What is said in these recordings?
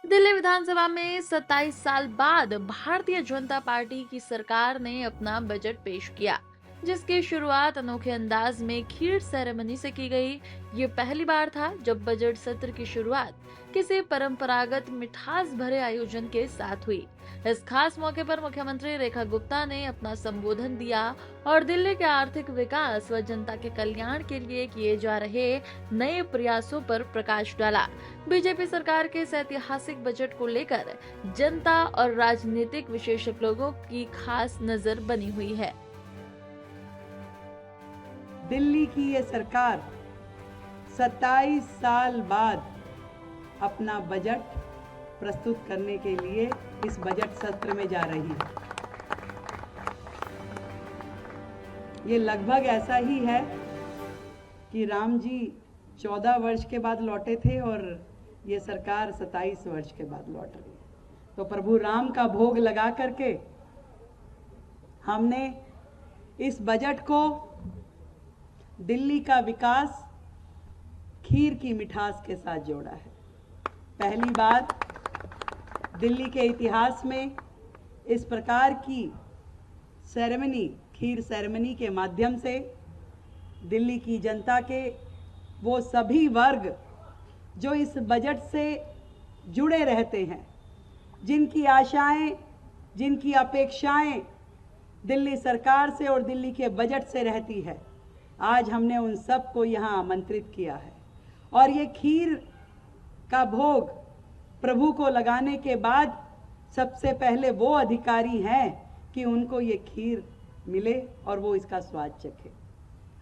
दिल्ली विधानसभा में 27 साल बाद भारतीय जनता पार्टी की सरकार ने अपना बजट पेश किया, जिसकी शुरुआत अनोखे अंदाज में खीर सेरेमनी से की गई। ये पहली बार था जब बजट सत्र की शुरुआत किसी परंपरागत मिठास भरे आयोजन के साथ हुई। इस खास मौके पर मुख्यमंत्री रेखा गुप्ता ने अपना संबोधन दिया और दिल्ली के आर्थिक विकास व जनता के कल्याण के लिए किए जा रहे नए प्रयासों पर प्रकाश डाला। बीजेपी सरकार के इस ऐतिहासिक बजट को लेकर जनता और राजनीतिक विशेषज्ञ लोगों की खास नजर बनी हुई है। दिल्ली की ये सरकार 27 साल बाद अपना बजट प्रस्तुत करने के लिए इस बजट सत्र में जा रही है। ये लगभग ऐसा ही है कि राम जी 14 वर्ष के बाद लौटे थे और ये सरकार 27 वर्ष के बाद लौट रही है। तो प्रभु राम का भोग लगा करके हमने इस बजट को दिल्ली का विकास खीर की मिठास के साथ जोड़ा है। पहली बार दिल्ली के इतिहास में इस प्रकार की सेरेमनी, खीर सेरेमनी के माध्यम से दिल्ली की जनता के वो सभी वर्ग जो इस बजट से जुड़े रहते हैं, जिनकी आशाएं, जिनकी अपेक्षाएं दिल्ली सरकार से और दिल्ली के बजट से रहती है, आज हमने उन सब को यहाँ आमंत्रित किया है। और ये खीर का भोग प्रभु को लगाने के बाद सबसे पहले वो अधिकारी हैं कि उनको ये खीर मिले और वो इसका स्वाद चखे।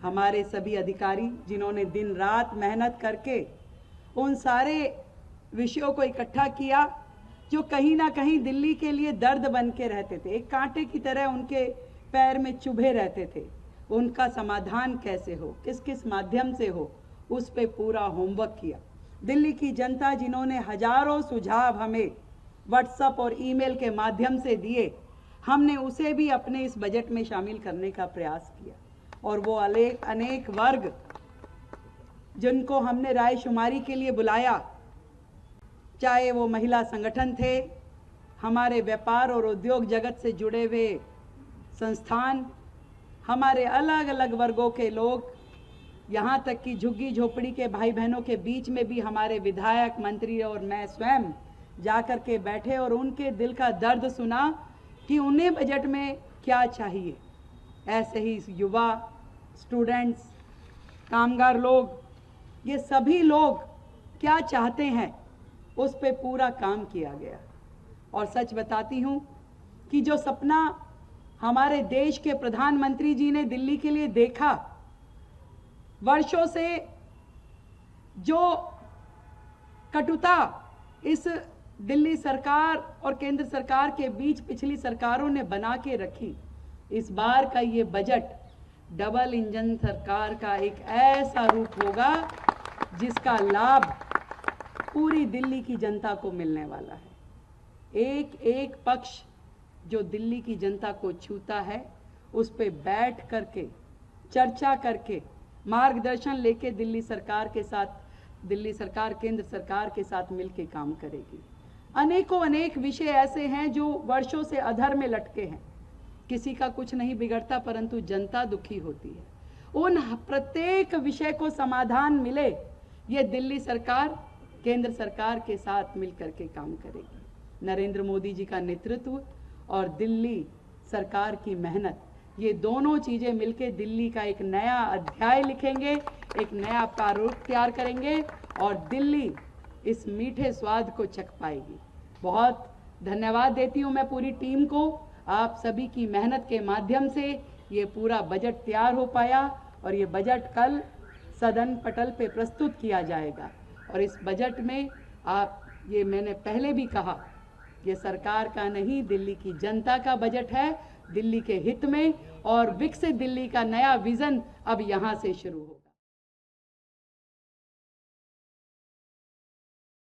हमारे सभी अधिकारी जिन्होंने दिन रात मेहनत करके उन सारे विषयों को इकट्ठा किया जो कहीं ना कहीं दिल्ली के लिए दर्द बन के रहते थे, एक कांटे की तरह उनके पैर में चुभे रहते थे। उनका समाधान कैसे हो, किस किस माध्यम से हो, उस पे पूरा होमवर्क किया। दिल्ली की जनता जिन्होंने हजारों सुझाव हमें व्हाट्सएप और ईमेल के माध्यम से दिए, हमने उसे भी अपने इस बजट में शामिल करने का प्रयास किया। और वो अनेक वर्ग जिनको हमने रायशुमारी के लिए बुलाया, चाहे वो महिला संगठन थे, हमारे व्यापार और उद्योग जगत से जुड़े हुए संस्थान, हमारे अलग अलग वर्गों के लोग, यहाँ तक कि झुग्गी झोपड़ी के भाई बहनों के बीच में भी हमारे विधायक, मंत्री और मैं स्वयं जाकर के बैठे और उनके दिल का दर्द सुना कि उन्हें बजट में क्या चाहिए। ऐसे ही युवा, स्टूडेंट्स, कामगार लोग, ये सभी लोग क्या चाहते हैं, उस पे पूरा काम किया गया। और सच बताती हूँ कि जो सपना हमारे देश के प्रधानमंत्री जी ने दिल्ली के लिए देखा, वर्षों से जो कटुता इस दिल्ली सरकार और केंद्र सरकार के बीच पिछली सरकारों ने बना के रखी, इस बार का ये बजट डबल इंजन सरकार का एक ऐसा रूप होगा जिसका लाभ पूरी दिल्ली की जनता को मिलने वाला है। एक एक पक्ष जो दिल्ली की जनता को छूता है, उस पे बैठ करके चर्चा करके मार्गदर्शन लेके दिल्ली सरकार केंद्र सरकार के साथ मिलके काम करेगी। अनेक विषय ऐसे हैं जो वर्षों से अधर में लटके हैं, किसी का कुछ नहीं बिगड़ता परंतु जनता दुखी होती है। उन प्रत्येक विषय को समाधान मिले, ये दिल्ली सरकार केंद्र सरकार के साथ मिलकर के काम करेगी। नरेंद्र मोदी जी का नेतृत्व और दिल्ली सरकार की मेहनत, ये दोनों चीजें मिलके दिल्ली का एक नया अध्याय लिखेंगे, एक नया प्रारूप तैयार करेंगे और दिल्ली इस मीठे स्वाद को चख पाएगी। बहुत धन्यवाद देती हूँ मैं पूरी टीम को। आप सभी की मेहनत के माध्यम से ये पूरा बजट तैयार हो पाया और ये बजट कल सदन पटल पे प्रस्तुत किया जाएगा। और इस बजट में ये मैंने पहले भी कहा, ये सरकार का नहीं, दिल्ली की जनता का बजट है, दिल्ली के हित में, और विकसित दिल्ली का नया विजन अब यहाँ से शुरू हो।